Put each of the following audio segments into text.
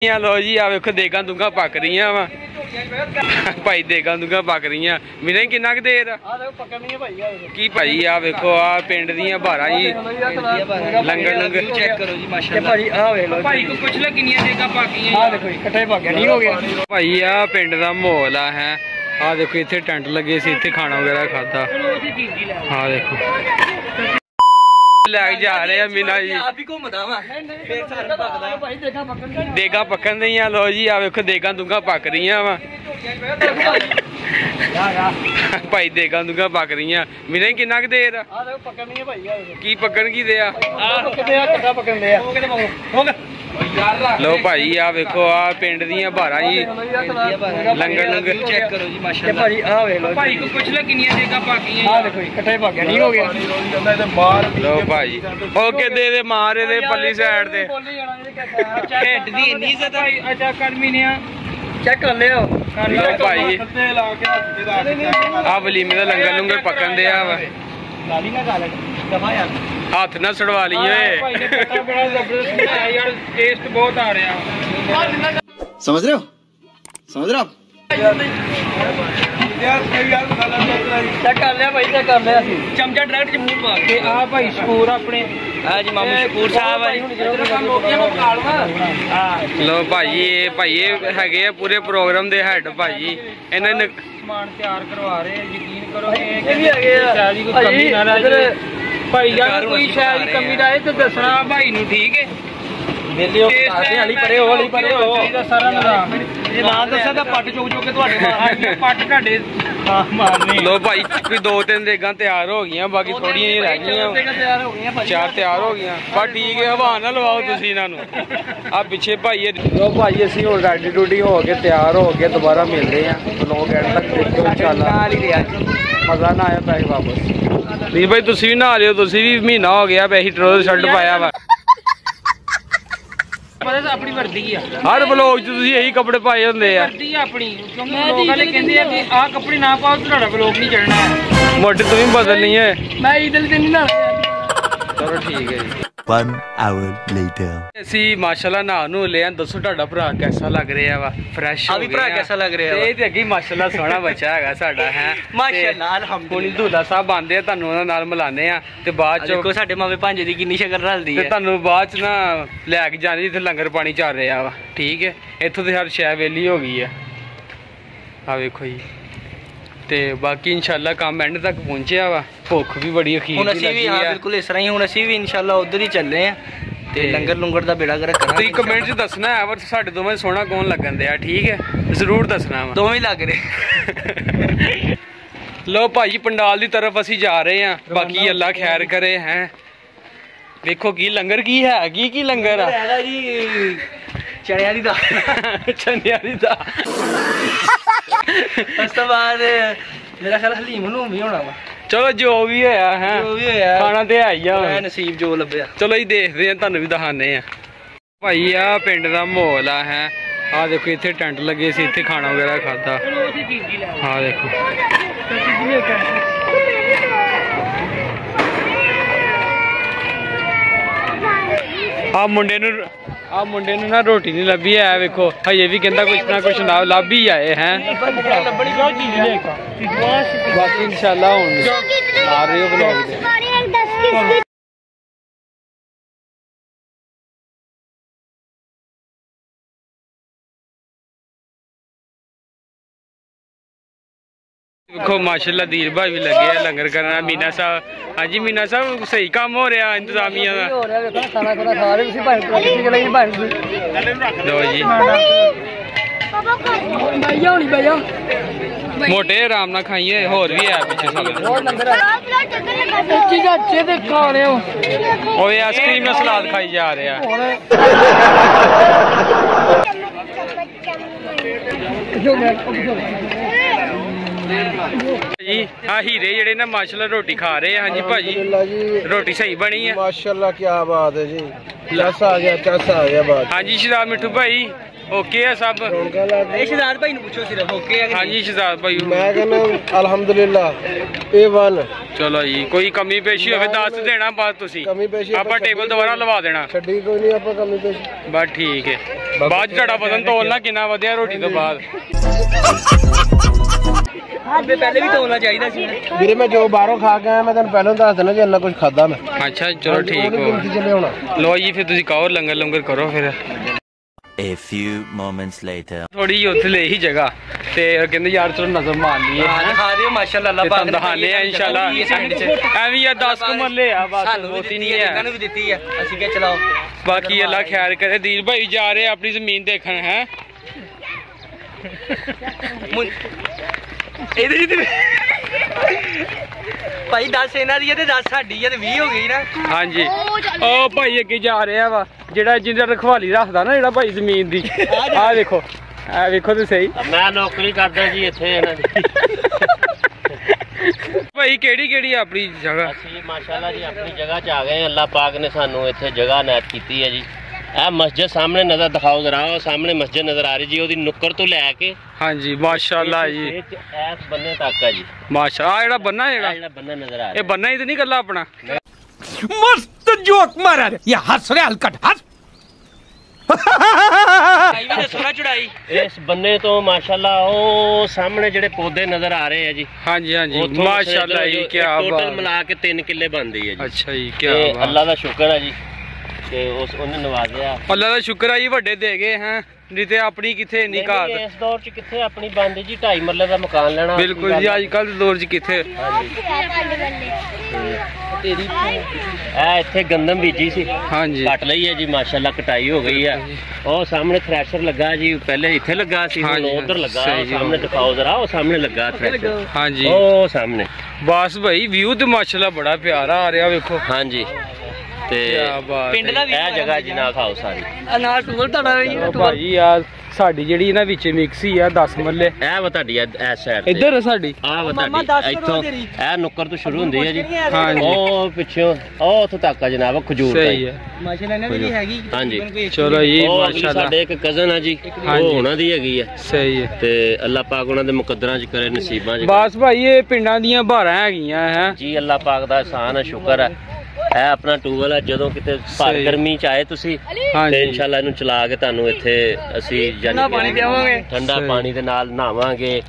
लो जी आ वेखो देगा दुगा पक रही वा भाई देगा दुगा पक रही मिले किन्ना क देर की भाई आ वेखो आ पिंड दी बारां जी लंगर लंगर चेक करो जी माशाल्लाह भाई को पुछ लो किन्नियां देगा पाकियां आ देखो इकट्ठे भाग्या नहीं हो गया भाई आ पिंड दा माहौल है आ देखो इत्थे टेंट लगे सी इत्थे खाना वगैरह खाता हाँ देखो लैके जा रहे हैं मीना जी देगा पकन दी लो जी आ वेखो देगा दुगा पक रही वा भाई देगा दुगा पक रही मीना किन्ना क देर की पकन की दिया लो भाई आ वेखो आ पिंड दी बारां जी लंगर लंगर चेक करो जी माशाल्लाह भाई को पुछ लो किन्नियां देगा पाकियां आ देखो इकट्ठे भाग्या नहीं हो गया लो भाई ओके दे मार दे पल्ली साइड ते हेड दी इन्नी ज्यादा अच्छा कर्मी ने चेक कर लियो लो भाई आ वलीमे दा लंगर लंगर पकन दे आ लाली ना गाल दफा यार हाथ ना छड़वा लिए टेस्ट बहुत आ रहा समझ रहे हो चमचा डायरेक्ट मूंह पा के आ भाई शकूर अपने हां जी मामू शकूर साहब लो भाई ये हैगे पूरे प्रोग्राम दे हेड भाई इन्हां ने समान तैयार करवा रहे यकीन करो ये भी हैगे शायद कोई कमी ना रहे भाई यार कोई शायद कमी रहे तो दसना भाई नु ठीक है मेले हली परे हो सारा निजाम ये ना दसा ता पट चुक चुक के ਤੁਹਾਡੇ ਮਾਰ ਪੱਟ ਤੁਹਾਡੇ ਮਾਰਨੇ लो भाई कोई 2-3 देगा तैयार हो गई बाकी थोड़ियां ही रह गई चार तैयार हो गई पर ठीक है हवा ना लवाओ तुसी इन्हां नु आ पीछे भाई लो भाई ਅਸੀਂ ਹੁਣ ਰੈਡੀ ਰੂਡੀ ਹੋ ਕੇ ਤਿਆਰ ਹੋ ਕੇ ਦੁਬਾਰਾ ਮਿਲਦੇ ਆ ਲੋਕ ਐਂਡ ਤੱਕ ਦੇਖੋ ਇੰਸ਼ਾਅੱਲਾ ਮਜ਼ਾ ਨਾ ਆਇਆ ਪੈਸੇ ਵਾਪਸ ਨਹੀਂ ਭਾਈ ਤੁਸੀਂ ਵੀ ਨਹਾ ਲਿਓ ਤੁਸੀਂ ਵੀ ਮਹੀਨਾ ਹੋ ਗਿਆ ਵੈਸੀ ਟਰੋਜ਼ਰ ਸ਼ਰਟ ਪਾਇਆ ਵਾ अपनी वर्दी हर ब्लॉग तुसी यही कपड़े पाए होंदे आ वर्दी अपनी क्योंकि लोग वाले कहंदे आ कि आ कपड़े ना पाओ तो ਤੁਹਾਡਾ ब्लॉग नहीं चढ़ना है मोटे तुम बदलनी है मैं इधर से नहीं ना चलो ठीक है जी 1 hour later ਅਸੀਂ ਮਾਸ਼ਾਅੱਲਾ ਨਹਾ ਨੂੰ ਲਿਆ ਦੱਸੋ ਤੁਹਾਡਾ ਭਰਾ ਕੈਸਾ ਲੱਗ ਰਿਹਾ ਵਾ ਫਰੈਸ਼ ਹੋ ਗਿਆ ਭਰਾ ਕੈਸਾ ਲੱਗ ਰਿਹਾ ਵਾ ਇਹ ਤੇ ਅੱਗੇ ਮਾਸ਼ਾਅੱਲਾ ਸੋਹਣਾ ਬੱਚਾ ਹੈਗਾ ਸਾਡਾ ਹੈ ਮਾਸ਼ਾਅੱਲਾ ਅਲਹਮਦੁਲਿਲਾ ਦੁੱਲਾ ਸਾਹਿਬ ਆਂਦੇ ਆ ਤੁਹਾਨੂੰ ਉਹਨਾਂ ਨਾਲ ਮਿਲਾਨੇ ਆ ਤੇ ਬਾਅਦ ਚ ਦੇਖੋ ਸਾਡੇ ਮਾਵੇ ਭਾਂਜੇ ਦੀ ਕਿੰਨੀ ਸ਼ਕਲ ਰਲਦੀ ਹੈ ਤੇ ਤੁਹਾਨੂੰ ਬਾਅਦ ਚ ਨਾ ਲੈ ਕੇ ਜਾਣੀ ਜਿੱਥੇ ਲੰਗਰ ਪਾਣੀ ਚੱਲ ਰਿਹਾ ਵਾ ਠੀਕ ਹੈ ਇੱਥੋਂ ਤੇ ਹਰ ਸ਼ੈ ਵੇਲੀ ਹੋ ਗਈ ਹੈ ਆ ਵੇਖੋ ਜੀ ਤੇ ਬਾਕੀ ਇਨਸ਼ਾਅੱਲਾ ਕੰਮ ਐਂਡ ਤੱਕ ਪਹੁੰਚਿਆ ਵਾ ਭੁੱਖ ਵੀ ਬੜੀ ਅਖੀਰ ਦੀ ਲੱਗੀ ਆ ਬਿਲਕੁਲ ਇਸ ਤਰ੍ਹਾਂ ਹੀ ਹੁਣ ਅਸੀਂ ਵੀ ਇਨਸ਼ਾਅੱਲਾ ਉਧਰ ਹੀ ਚੱਲੇ ਆ ਤੇ ਲੰਗਰ ਲੰਗਰ ਦਾ ਬੇੜਾ ਗਰਕ ਕਰਾਂਗੇ ਤੁਸੀਂ ਕਮੈਂਟ 'ਚ ਦੱਸਣਾ ਹੈ ਪਰ ਸਾਡੇ ਦੋਵੇਂ ਸੋਹਣਾ ਕੌਣ ਲੱਗਣ ਦਿਆ ਠੀਕ ਹੈ ਜ਼ਰੂਰ ਦੱਸਣਾ ਵਾ ਦੋਵੇਂ ਲੱਗ ਰਹੇ ਲੋ ਭਾਈ ਪੰਡਾਲ ਦੀ ਤਰਫ ਅਸੀਂ ਜਾ ਰਹੇ ਆ ਬਾਕੀ ਅੱਲਾ ਖੈਰ ਕਰੇ ਹੈ ਵੇਖੋ ਕੀ ਲੰਗਰ ਕੀ ਹੈ ਕੀ ਲੰਗਰ ਆ ਹੈਗਾ ਜੀ ਚਣਿਆਂ ਦੀ ਦਾਲ ਉਸ ਤੋਂ ਬਾਅਦ ਮੇਰਾ ਖਿਆਲ ਹਲੀਮ ਹਲੂਮ ਵੀ ਹੋਣਾ ਵਾ ਚਲੋ ਜੋ ਵੀ ਹੋਇਆ ਹੈ ਖਾਣਾ ਤੇ ਹੈ ਹੀ ਆ ਨਸੀਬ ਜੋ ਲੱਭਿਆ ਚਲੋ ਜੀ ਦੇਖਦੇ ਆ ਤੁਹਾਨੂੰ ਵੀ ਦਿਖਾਣੇ ਆ ਭਾਈ ਆ ਪਿੰਡ ਦਾ ਮਾਹੌਲ ਆ ਹੈ ਆ ਦੇਖੋ ਇੱਥੇ ਟੈਂਟ ਲੱਗੇ ਸੀ ਇੱਥੇ ਖਾਣਾ ਵਗੈਰਾ ਖਾਦਾ ਹਾਂ ਦੇਖੋ ਆ ਮੁੰਡੇ ਨੂੰ ਨਾ ਰੋਟੀ ਨਹੀਂ ਲੱਭੀ ਹੈ ਵੇਖੋ ਹਜੇ ਵੀ ਕਹਿੰਦਾ ਕੁਛ ਨਾ ਕੁਛ ਨਾ ਲੱਭ ਹੀ ਆਏ ਹੈ ਬਾਕੀ ਇਨਸ਼ਾਅੱਲਾ ਹੁਣ ਆ ਰਹੇ ਹੋ ਵਲੌਗ ਦੇ देखो माशाल्लाह दीर भाई भी लगे हैं लंगर करना मीना साहब हाँ जी मीना साहब सही काम हो रहा इंतजामिया मोटे आराम ना खाइए होर भी है पीछे आइसक्रीम में सलाद खाई जा रहे हैं जी हाँ हीरे जेडे ना माशाल्लाह रोटी खा रहे हैं हाँ जी भाजी रोटी सही बनी है माशाल्लाह क्या बात है जी चस आ गया बात हाँ जी शराब मिठू भाई ओके है सब। शहजाद भाई ने पूछो सिर्फ ओके है। हाँ जी शहजाद भाई मैं कहना अल्हम्दुलिल्लाह A1। चलो जी कोई कमी पेशी होवे दस देना बात तुसी आपा टेबल दोबारा लवा देना छड्डी कोई नहीं आपा कमी पेशी बस ठीक है बाद ਤੁਹਾਡਾ ਵਜ਼ਨ ਤੋਲਣਾ ਕਿੰਨਾ ਵਧਿਆ ਰੋਟੀ ਤੋਂ ਬਾਅਦ पहले भी तोलना चाहिए ਸੀ ਵੀਰੇ ਮੈਂ ਜੋ ਬਾਹਰੋਂ ਖਾ ਕੇ ਆਇਆ ਮੈਂ ਤੁਹਾਨੂੰ ਪਹਿਲਾਂ ਦੱਸ ਦੇਣਾ ਕਿ ਇੰਨਾ ਕੁਝ ਖਾਦਾ ਮੈਂ ਅੱਛਾ ਚਲੋ ਠੀਕ ਹੋ ਲੋ ਜੀ ਫਿਰ ਤੁਸੀਂ ਕਹੋ ਲੰਗਰ ਲੰਗਰ ਕਰੋ ਫਿਰ A few moments later ਥੋੜੀ ਉੱਥੇ ਲਈ ਹੀ ਜਗ੍ਹਾ ਤੇ ਕਹਿੰਦੇ ਯਾਰ ਚਲੋ ਨਜ਼ਰ ਮਾਰ ਲਈਏ ਦਿਖਾ ਦਿਓ ਮਾਸ਼ਾਅੱਲਾ ਅੱਲਾਹ ਪਾਕ ਨੇ ਦਿਖਾਣੇ ਆ ਇਨਸ਼ਾਅੱਲਾ ਐਵੇਂ ਆ 10 ਕੁ ਮੱਲੇ ਆ ਬਸ ਹੋਤੀ ਨਹੀਂ ਹੈ ਇਹਨਾਂ ਨੂੰ ਵੀ ਦਿੱਤੀ ਆ ਅਸੀਂ ਕਿਹਾ ਚਲਾਓ ਬਾਕੀ ਅੱਲਾਹ ਖੈਰ ਕਰੇ ਦੀਰ ਭਾਈ ਜਾ ਰਹੇ ਆਪਣੀ ਜ਼ਮੀਨ ਦੇਖਣ ਹੈ ਇਹਦੇ ਜੀ ਭਾਈ 10 ਇਹਨਾਂ ਦੀ ਤੇ 10 ਸਾਡੀ ਆ ਤੇ 20 ਹੋ ਗਈ ਨਾ ਹਾਂਜੀ ਉਹ ਭਾਈ ਅੱਗੇ ਜਾ ਰਿਹਾ ਵਾ ਜਿਹੜਾ ਜਿੰਦਾ ਰਖਵਾਲੀ ਰੱਖਦਾ ਨਾ ਜਿਹੜਾ ਭਾਈ ਜ਼ਮੀਨ ਦੀ ਆਹ ਦੇਖੋ ਆ ਵੇਖੋ ਤੇ ਸਹੀ ਮੈਂ ਨੌਕਰੀ ਕਰਦਾ ਜੀ ਇੱਥੇ ਇਹਨਾਂ ਦੀ ਭਾਈ ਕਿਹੜੀ ਕਿਹੜੀ ਆਪਣੀ ਜਗ੍ਹਾ ਅਸੀਂ ਮਾਸ਼ਾਅੱਲਾ ਜੀ ਆਪਣੀ ਜਗ੍ਹਾ 'ਚ ਆ ਗਏ ਅੱਲਾਹ ਪਾਕ ਨੇ ਸਾਨੂੰ ਇੱਥੇ ਜਗ੍ਹਾ ਨਾਇਤ ਕੀਤੀ ਹੈ ਜੀ ਇਹ ਮਸਜਿਦ ਸਾਹਮਣੇ ਨਜ਼ਰ ਦਿਖਾਓ ਜ਼ਰਾ ਉਹ ਸਾਹਮਣੇ ਮਸਜਿਦ ਨਜ਼ਰ ਆ ਰਹੀ ਜੀ ਉਹਦੀ ਨੁੱਕਰ ਤੋਂ ਲੈ ਕੇ ਹਾਂਜੀ ਮਾਸ਼ਾਅੱਲਾ ਜੀ ਇਸ ਬੰਨੇ ਤੱਕ ਆ ਜੀ ਮਾਸ਼ਾ ਆ ਜਿਹੜਾ ਬੰਨਾ ਜਿਹੜਾ ਬੰਨਾ ਨਜ਼ਰ ਆ ਰਿਹਾ ਇਹ ਬੰਨਾ ਹੀ ਤੇ ਨਹੀਂ ਗੱਲਾਂ ਆਪਣਾ मस्त जोक मारा रे ये हंस रहे हलकट हंस इस बन्ने तो माशाल्लाह ओ सामने जेडे पौधे नजर आ रहे हैं जी हाँ जी माशाल्लाह जी क्या टोटल मिला के 3 किले बनदी है जी अच्छा जी क्या अल्लाह दा शुक्र है जी कि उस उन्हें नवाज़िया अल्लाह दा शुक्र है जी वड्डे दे गए हैं नहीं ते अपनी किथे नहीं घात इस दौर च किथे अपनी बंदी जी 2.5 मरले दा मकान लेना बिल्कुल जी आजकल दौर च किथे तेरी इत्थे गंदम बीजी सी हाँ जी कट लई है जी माशाल्लाह कटाई हो गई है ओ सामने थ्रेशर लगा जी पहले इत्थे लगा सी हुण उधर लगा सामने दिखाओ जरा ओ सामने लगा थ्रेशर हाँ जी ओ सामने बस भाई व्यू तो माशाल्लाह बड़ा प्यारा आ रहा देखो हाँ जी ते पिंड दा भी जगह जी ना खाओ सारी अनार टूल तड़ा भाई यार ਸਾਡੀ ਜਿਹੜੀ ਇਹਨਾਂ ਵਿੱਚ ਮਿਕਸ ਹੀ ਆ 10 ਮੱਲੇ ਇਹ ਵਾ ਤੁਹਾਡੀ ਇਸ ਸਾਈਡ ਤੇ ਇੱਧਰ ਸਾਡੀ ਆ ਵਾ ਤੁਹਾਡੀ ਇੱਥੋਂ ਇਹ ਨੁੱਕਰ ਤੋਂ ਸ਼ੁਰੂ ਹੁੰਦੀ ਹੈ ਜੀ ਹਾਂ ਜੀ ਉਹ ਪਿੱਛੋਂ ਉਹ ਉੱਥੋਂ ਤੱਕ ਆ ਜਨਾਬ ਖਜੂਰ ਸਹੀ ਹੈ ਮਾਸ਼ਾਅੱਲਾ ਇਹਨਾਂ ਦੀ ਹੈਗੀ ਹਾਂਜੀ ਚਲੋ ਜੀ ਮਾਸ਼ਾਅੱਲਾ ਸਾਡੇ ਇੱਕ ਕਜ਼ਨ ਆ ਜੀ ਉਹ ਉਹਨਾਂ ਦੀ ਹੈਗੀ ਆ ਸਹੀ ਹੈ ਤੇ ਅੱਲਾਹ ਪਾਕ ਉਹਨਾਂ ਦੇ ਮੁਕੱਦਰਾਂ 'ਚ ਕਰੇ ਨਸੀਬਾਂ 'ਚ ਬਸ ਭਾਈ ਇਹ ਪਿੰਡਾਂ ਦੀਆਂ ਬਹਾਰਾਂ ਹੈਗੀਆਂ ਹੈ ਜੀ ਅੱਲਾਹ ਪਾਕ ਦਾ ਇਹਸਾਨ ਹੈ ਸ਼ੁਕਰ ਹੈ ਇਹ ਆਪਣਾ ਟੂਬਲ ਹੈ ਜਦੋਂ ਕਿਤੇ ਭਰ ਗਰਮੀ ਚ ਆਏ ਤੁਸੀਂ ਤੇ ਇਨਸ਼ਾਅੱਲਾ ਇਹਨੂੰ ਚਲਾ ਕੇ ਤੁਹਾਨੂੰ ਇੱਥੇ ਅਸੀਂ ਠੰਡਾ ਪਾਣੀ ਦੇ ਨਾਲ ਨਹਾਵਾਂਗੇ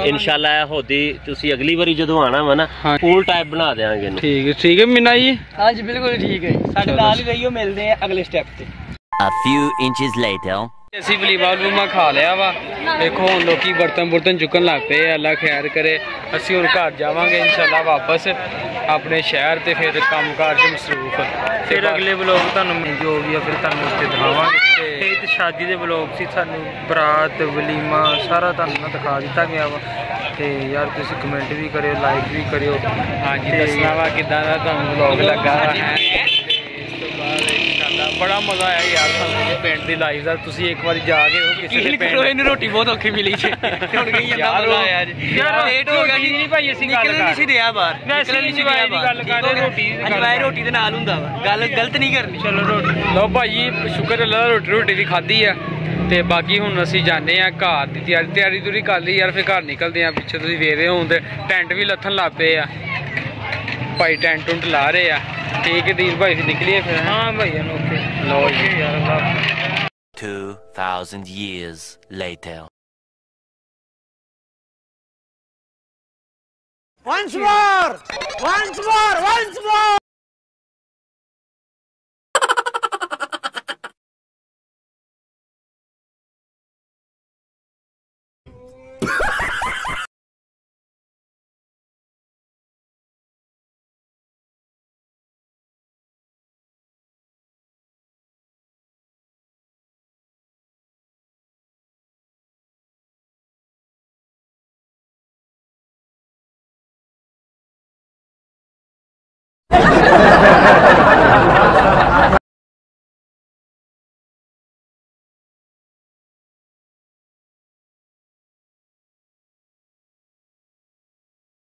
ਇਨਸ਼ਾਅੱਲਾ ਇਹ ਹੋਦੀ ਤੁਸੀਂ ਅਗਲੀ ਵਾਰੀ ਜਦੋਂ ਆਣਾ ਵਾ ਨਾ ਪੂਲ ਟਾਈਪ ਬਣਾ ਦੇਾਂਗੇ ਠੀਕ ਹੈ ਮੀਨਾ ਜੀ ਹਾਂਜੀ ਬਿਲਕੁਲ ਠੀਕ ਹੈ ਸਾਡੇ ਨਾਲ ਹੀ ਰਹੀਓ ਮਿਲਦੇ ਆ ਅਗਲੇ ਸਟੈਪ ਤੇ A few inches later ਅਸੀਂ ਵਲੀਵਾ ਵਲੂਮਾ ਖਾ ਲਿਆ ਵਾ ਦੇਖੋ ਹੁਣ ਲੋਕੀ ਬਰਤਨ ਚੁੱਕਣ ਲੱਗ ਪਏ ਅੱਲਾ ਖੈਰ ਕਰੇ ਅਸੀਂ ਹੁਣ ਘਰ ਜਾਵਾਂਗੇ ਇਨਸ਼ਾਅੱਲਾ ਵਾਪਸ ਆਪਣੇ ਸ਼ਹਿਰ ਤੇ ਫਿਰ ਕੰਮਕਾਰ 'ਚ ਮਸਰੂਫ ਫਿਰ ਅਗਲੇ ਵਲੋਗ ਤੁਹਾਨੂੰ ਜੋ ਵੀ ਆ ਫਿਰ ਤੁਹਾਨੂੰ ਉੱਥੇ ਦਿਖਾਵਾਂਗੇ ਤੇ ਸ਼ਾਦੀ ਦੇ ਵਲੋਗ ਸੀ ਸਾਨੂੰ ਬਰਾਤ ਵਲੀਮਾ ਸਾਰਾ ਤੁਹਾਨੂੰ ਨਾ ਦਿਖਾ ਦਿੱਤਾ ਗਿਆ ਵਾ ਤੇ ਯਾਰ ਤੁਸੀਂ ਕਮੈਂਟ ਵੀ ਕਰਿਓ ਲਾਈਕ ਵੀ ਕਰਿਓ ਹਾਂਜੀ ਦੱਸਣਾ ਵਾ ਕਿੱਦਾਂ ਦਾ ਤੁਹਾਨੂੰ ਵਲੋਗ ਲੱਗਾ ਹੈ ਬੜਾ ਮਜ਼ਾ ਆਇਆ ਯਾਰ ਸਾਨੂੰ ਪਿੰਡ ਦੀ ਲਾਈਫ ਦਾ ਤੁਸੀਂ ਇੱਕ ਵਾਰੀ ਜਾ ਕੇ ਕਿਸੇ ਦੇ ਪਿੰਡ ਇਹਨੂੰ ਰੋਟੀ ਬਹੁਤ ਔਖੀ ਮਿਲੀ ਸੀ ਹੁਣ ਗਈ ਜਾਂਦਾ ਮਜ਼ਾ ਆਇਆ ਜੀ ਯਾਰ ਲੇਟ ਹੋ ਗਿਆ ਜੀ ਨਹੀਂ ਭਾਈ ਅਸੀਂ ਗੱਲ ਕਰ ਨਹੀਂ ਸੀ ਰਿਹਾ ਬਾਹਰ ਨਿਕਲ ਨਹੀਂ ਸੀ ਰਿਹਾ ਬਾਹਰ ਗੱਲ ਕਰਦੇ ਰੋਟੀ ਦੇ ਨਾਲ ਹੁੰਦਾ ਵਾ ਗੱਲ ਗਲਤ ਨਹੀਂ ਕਰਨੀ ਚਲੋ ਰੋਟੀ ਲਓ ਭਾਈ ਸ਼ੁਕਰ ਅੱਲਾ ਰੋਟੀ ਵੀ ਖਾਧੀ ਆ ਤੇ ਬਾਕੀ ਹੁਣ ਅਸੀਂ ਜਾਂਦੇ ਆ ਘਰ ਦੀ ਤਿਆਰੀ ਤੁਰੀ ਕਰ ਲਈ ਯਾਰ ਫਿਰ ਘਰ ਨਿਕਲਦੇ ਆ ਪਿੱਛੇ ਤੁਸੀਂ ਵੇਖ ਰਹੇ ਹੋ ਤੇ ਟੈਂਟ ਵੀ ਲੱਥਣ ਲੱਗ ਪਏ ਆ ਭਾਈ ਟੈਂਟ ਲਾ ਰਹੇ ਆ ठीक है दीर भाई निकलिए फिर हाँ भैया ओके लो यार 2000 years later once more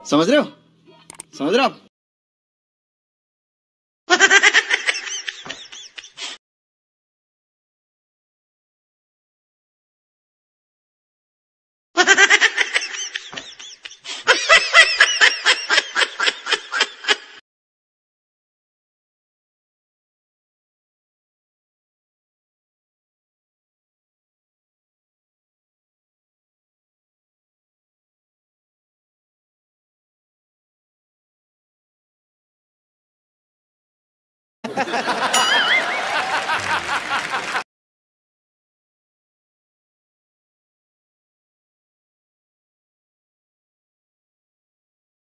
समझ रहे हो आप है